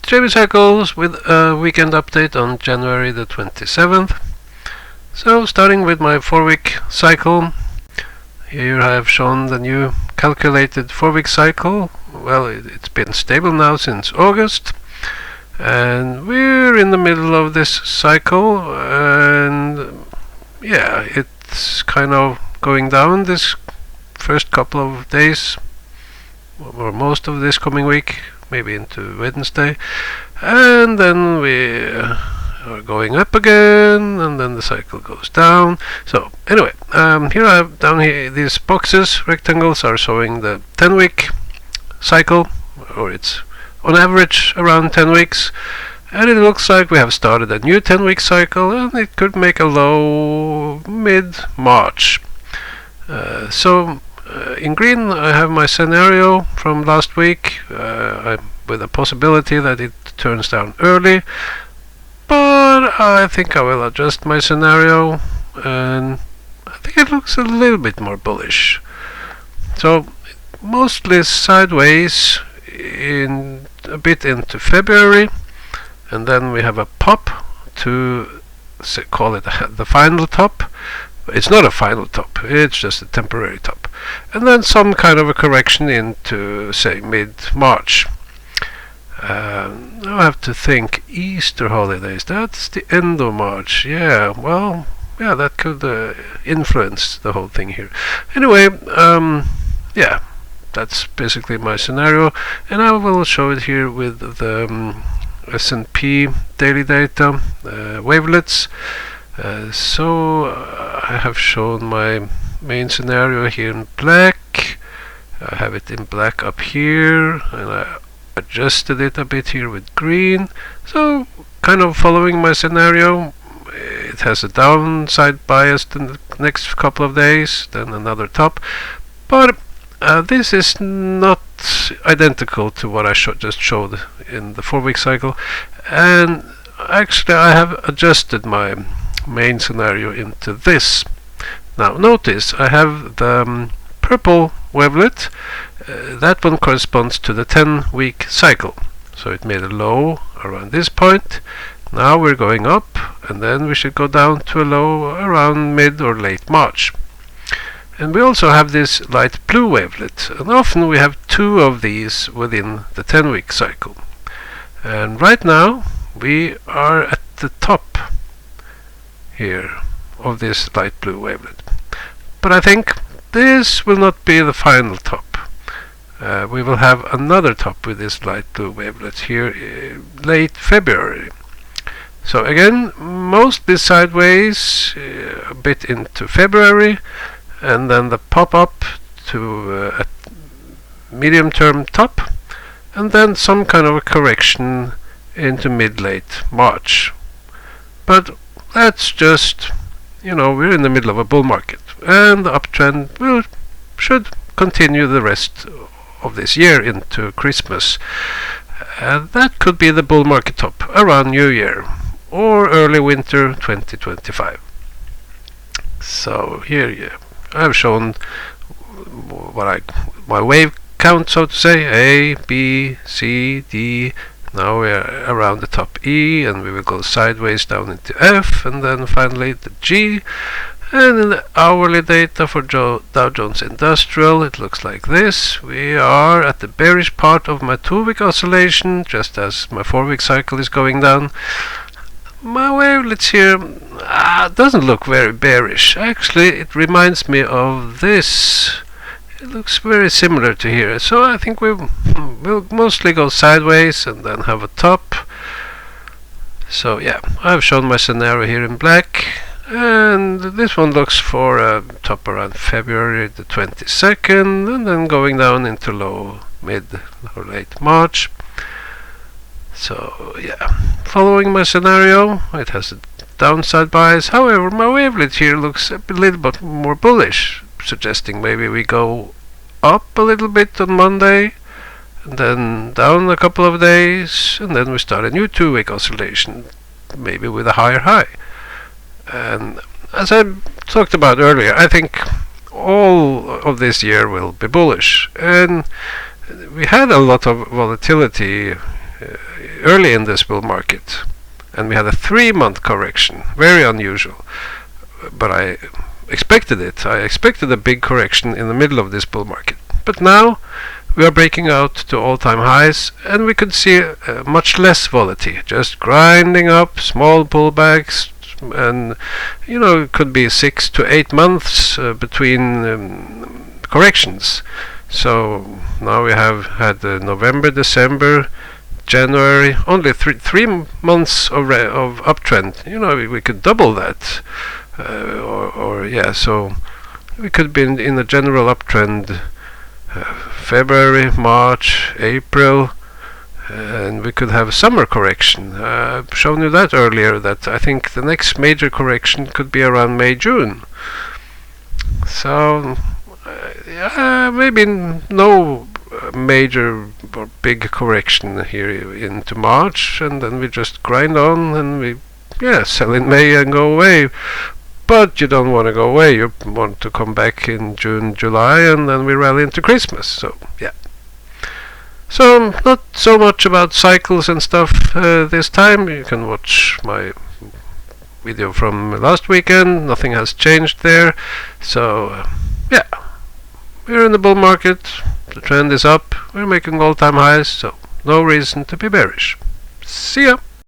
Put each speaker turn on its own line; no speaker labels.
Daily cycles with a weekend update on January the 27th. So starting with my 4-week cycle, here I have shown the new calculated 4-week cycle. Well, it's been stable now since August, and we're in the middle of this cycle, and yeah, it's kind of going down this first couple of days, or most of this coming week, maybe into Wednesday, and then we are going up again, and then the cycle goes down. So anyway, here I have down here these boxes, rectangles, are showing the 10-week cycle, or it's on average around 10 weeks, and it looks like we have started a new 10-week cycle, and it could make a low mid-March. In green I have my scenario from last week, with a possibility that it turns down early, but I think I will adjust my scenario, and I think it looks a little bit more bullish. So mostly sideways in a bit into February, and then we have a pop to call it the final top. It's not a final top, it's just a temporary top, and then some kind of a correction into, say, mid-March. Now I have to think, Easter holidays, that's the end of March. Yeah, well, yeah, that could influence the whole thing here. Anyway, yeah, that's basically my scenario, and I will show it here with the S&P daily data, wavelets. So I have shown my main scenario here in black. I have it in black up here, and I adjusted it a bit here with green. So kind of following my scenario. It has a downside bias in the next couple of days, then another top, but this is not identical to what I just showed in the 4-week cycle, and actually I have adjusted my main scenario into this. Now notice I have the purple wavelet, that one corresponds to the 10-week cycle, so it made a low around this point. Now we're going up, and then we should go down to a low around mid or late March. And we also have this light blue wavelet, and often we have two of these within the 10-week cycle, and right now we are at the top here of this light blue wavelet, but I think this will not be the final top. We will have another top with this light blue wavelet here late February. So again, mostly sideways, a bit into February, and then the pop up to a medium term top, and then some kind of a correction into mid-late March. But that's just, we're in the middle of a bull market, and the uptrend should continue the rest of this year into Christmas. And that could be the bull market top around New Year or early winter 2025. So here I've shown my wave count, so to say, A, B, C, D. Now we are around the top E, and we will go sideways down into F, and then finally the G. And in the hourly data for Dow Jones Industrial, it looks like this. We are at the bearish part of my 2-week oscillation, just as my 4-week cycle is going down. My wavelets here doesn't look very bearish. Actually, it reminds me of this. It looks very similar to here, so I think we'll mostly go sideways and then have a top. So yeah, I've shown my scenario here in black, and this one looks for a top around February the 22nd, and then going down into low mid or late March. So yeah, following my scenario, it has a downside bias. However, my wavelet here looks a little bit more bullish, suggesting maybe we go up a little bit on Monday, and then down a couple of days, and then we start a new 2-week oscillation, maybe with a higher high. And as I talked about earlier, I think all of this year will be bullish, and we had a lot of volatility early in this bull market, and we had a 3-month correction, very unusual. But I expected it. I expected a big correction in the middle of this bull market. But now we are breaking out to all-time highs, and we could see much less volatility, just grinding up, small pullbacks, and it could be 6 to 8 months between corrections. So now we have had November, December, January, only three months of uptrend. We could double that, so we could be in a general uptrend February, March, April, and we could have a summer correction. I've shown you that earlier, that I think the next major correction could be around May, June. So maybe no major or big correction here into March, and then we just grind on and we sell in May and go away. But you don't want to go away, you want to come back in June, July, and then we rally into Christmas. So so not so much about cycles and stuff this time. You can watch my video from last weekend. Nothing has changed there. So we're in the bull market, the trend is up, we're making all-time highs, so no reason to be bearish. See ya!